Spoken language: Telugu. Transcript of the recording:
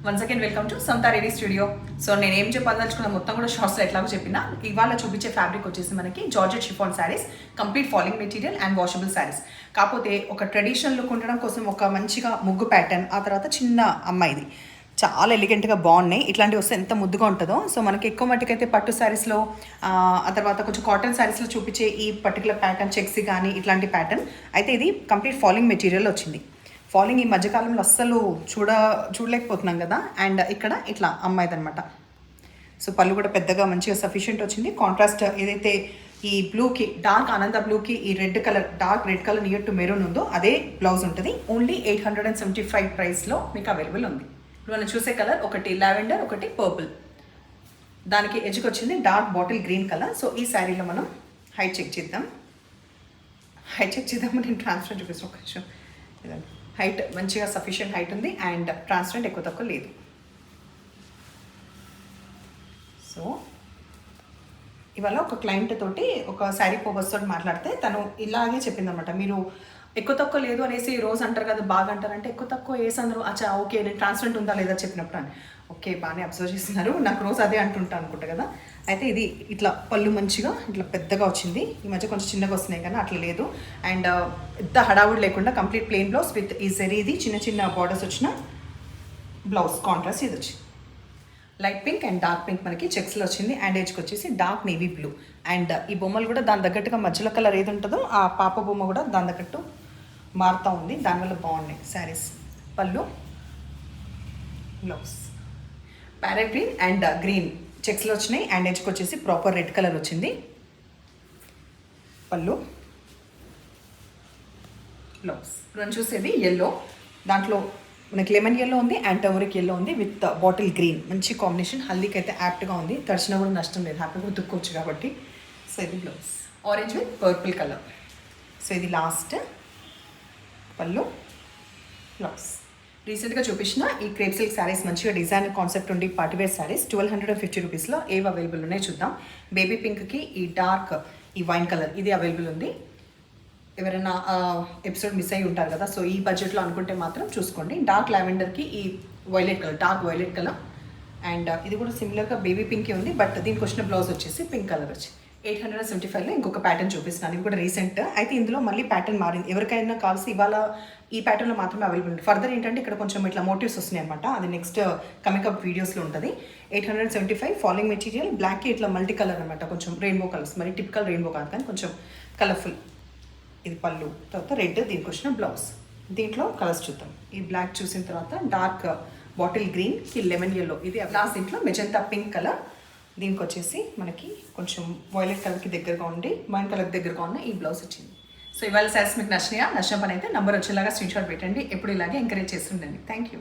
వన్స్ అగైన్ వెల్కమ్ టు సొంత రెడీ స్టూడియో. సో నేను ఏం చెప్పదలుచుకున్న మొత్తం కూడా షార్ట్స్లో ఎట్లాగో చెప్పినా, ఇవాళ చూపించే ఫ్యాబ్రిక్ వచ్చేసి మనకి georgette chiffon saris, complete falling material and washable saris. కాకపోతే ఒక ట్రెడిషనల్ లుక్ ఉండడం కోసం ఒక మంచిగా ముగ్గు ప్యాటర్న్, ఆ తర్వాత చిన్న అమ్మాయిది చాలా ఎలిగెంట్గా బాగున్నాయి. ఇట్లాంటివి వస్తే ఎంత ముద్దుగా ఉంటుందో. సో మనకి ఎక్కువ మట్టుకైతే పట్టు శారీస్లో, ఆ తర్వాత కొంచెం కాటన్ శారీస్లో చూపించే ఈ పర్టికులర్ ప్యాటర్న్ చెక్సీ కానీ ఇట్లాంటి ప్యాటర్న్ అయితే ఇది కంప్లీట్ ఫాలింగ్ మెటీరియల్ వచ్చింది. ఫాలింగ్ ఈ మధ్యకాలంలో అస్సలు చూడలేకపోతున్నాం కదా. అండ్ ఇక్కడ ఇట్లా అమ్మాయిది అనమాట. సో పళ్ళు కూడా పెద్దగా మంచిగా సఫిషియెంట్ వచ్చింది. కాంట్రాస్ట్ ఏదైతే ఈ బ్లూకి, డార్క్ ఆనంద బ్లూకి ఈ red colour, dark red colour near to maroon ఉందో అదే బ్లౌజ్ ఉంటుంది. ఓన్లీ 875 ప్రైస్లో మీకు అవైలబుల్ ఉంది. ఇప్పుడు మనం చూసే కలర్ ఒకటి లావెండర్, ఒకటి పర్పుల్. దానికి ఎడ్జ్కి వచ్చింది dark bottle green colour. So ఈ శారీలో మనం హైట్ చెక్ చేద్దాం. నేను ట్రాన్స్ఫర్ చూపిస్తాను ఒక నిమిషం. ఇదండి హైట్ మంచిగా సఫిషియెంట్ హైట్ ఉంది అండ్ ట్రాన్స్పరెంట్ ఎక్కువ తక్కువ లేదు. సో ఇవాళ ఒక క్లయింట్ తోటి ఒక శారీ పోబర్స్ తోటి మాట్లాడితే తను ఇలాగే చెప్పిందనమాట, మీరు ఎక్కువ తక్కువ లేదు అనేసి రోజు అంటారు కదా, బాగా అంటారంటే ఎక్కువ తక్కువ వేసి అందరూ అచ్చా ఓకే నేను ట్రాన్స్పరెంట్ ఉందా లేదా చెప్పినప్పుడు అని ఓకే బాగానే అబ్జర్వ్ చేస్తున్నారు, నాకు రోజు అదే అంటుంటా అనుకుంటా కదా. అయితే ఇది ఇట్లా పళ్ళు మంచిగా ఇట్లా పెద్దగా వచ్చింది. ఈ మధ్య కొంచెం చిన్నగా వస్తున్నాయి కానీ అట్లా లేదు. అండ్ పెద్ద హడావుడి లేకుండా కంప్లీట్ ప్లెయిన్ బ్లౌజ్ విత్ ఈ జరీది చిన్న చిన్న బార్డర్స్ వచ్చిన బ్లౌజ్. కాంట్రాస్ట్ ఇది వచ్చింది light pink and dark pink మనకి చెక్స్లో వచ్చింది. అండ్ ఏజ్కి వచ్చేసి డార్క్ నేవీ బ్లూ. అండ్ ఈ బొమ్మలు కూడా దాని తగ్గట్టుగా మధ్యలో కలర్ ఏది ఉంటుందో ఆ పాప బొమ్మ కూడా దాని తగ్గట్టు మారుతూ ఉంది. దానివల్ల బాగున్నాయి శారీస్. పళ్ళు, blouse parrot green and green చెక్స్లో వచ్చినాయి. అండ్ ఎడ్జ్కి వచ్చేసి ప్రాపర్ రెడ్ కలర్ వచ్చింది. పళ్ళు, బ్లౌజ్. మనం చూసేది ఎల్లో, దాంట్లో మనకి లెమన్ ఎల్లో ఉంది అండ్ టర్మరిక్ ఎల్లో ఉంది విత్ బాటిల్ గ్రీన్. మంచి కాంబినేషన్. హల్దీకి అయితే యాప్ట్గా ఉంది. తడిచినా కూడా నష్టం లేదు, హ్యాపీగా ఉతుక్కోవచ్చు కాబట్టి. సో ఇది blouse orange with purple colour. So ఇది లాస్ట్. పళ్ళు, బ్లౌజ్. రీసెంట్గా చూపించిన ఈ క్రేప్ సిల్క్ శారీస్ మంచిగా డిజైన్ కాన్సెప్ట్ ఉండి పార్టీవేర్ శారీస్ 1250 రూపీస్లో ఏవి అవైలబుల్ ఉన్నాయో చూద్దాం. బేబీ పింక్కి ఈ డార్క్ ఈ వైన్ కలర్ ఇది అవైలబుల్ ఉంది. ఎవరైనా ఎపిసోడ్ మిస్ అయ్యి ఉంటారు కదా, సో ఈ బడ్జెట్లో అనుకుంటే మాత్రం చూసుకోండి. డార్క్ లావెండర్కి ఈ violet colour, dark violet colour. And ఇది కూడా సిమిలర్గా బేబీ పింకే ఉంది, బట్ దీనికి వచ్చిన బ్లౌజ్ వచ్చేసి పింక్ కలర్ వచ్చి 875లో ఇంకొక ప్యాటర్న్ చూపిస్తున్నాను. ఇది కూడా రీసెంట్. అయితే ఇందులో మళ్ళీ ప్యాటర్న్ మారింది. ఎవరికైనా కావాల్సి ఇవాళ ఈ ప్యాటర్న్లో మాత్రమే అవైలబుల్ ఉంది. ఫర్దర్ ఏంటంటే ఇక్కడ కొంచెం ఇట్లా మోటివ్స్ వస్తున్నాయి అనమాట, అది నెక్స్ట్ కమింగ్ అప్ వీడియోస్లో ఉంటుంది. 875 ఫాలింగ్ మెటీరియల్. బ్లాక్కి ఇట్లా మల్టీ కలర్ అనమాట, కొంచెం రెయిన్బో కలర్స్. మరి టిపికల్ రెయిన్బో కాదు కానీ కొంచెం కలర్ఫుల్. ఇది పళ్ళు, తర్వాత రెడ్, దీనికి వచ్చిన బ్లౌజ్. దీంట్లో కలర్స్ చూద్దాం. ఈ బ్లాక్ చూసిన తర్వాత డార్క్ బాటిల్ గ్రీన్కి లెమన్ ఎల్లో, ఇది లాస్ట్. దీంట్లో మెజంతా పింక్ కలర్. దీనికి వచ్చేసి మనకి కొంచెం వైలెట్ కలర్కి దగ్గరగా ఉండి వైన్ కలర్కి దగ్గరగా ఉన్న ఈ బ్లౌజ్ వచ్చింది. సో ఇవాళ శారీస్ మీకు నచ్చినాయా? నచ్చిన పని అయితే నంబర్ వచ్చేలాగా స్క్రీన్ షాట్ పెట్టండి. ఎప్పుడు ఇలాగే ఎంకరేజ్ చేస్తుండండి. Thank you.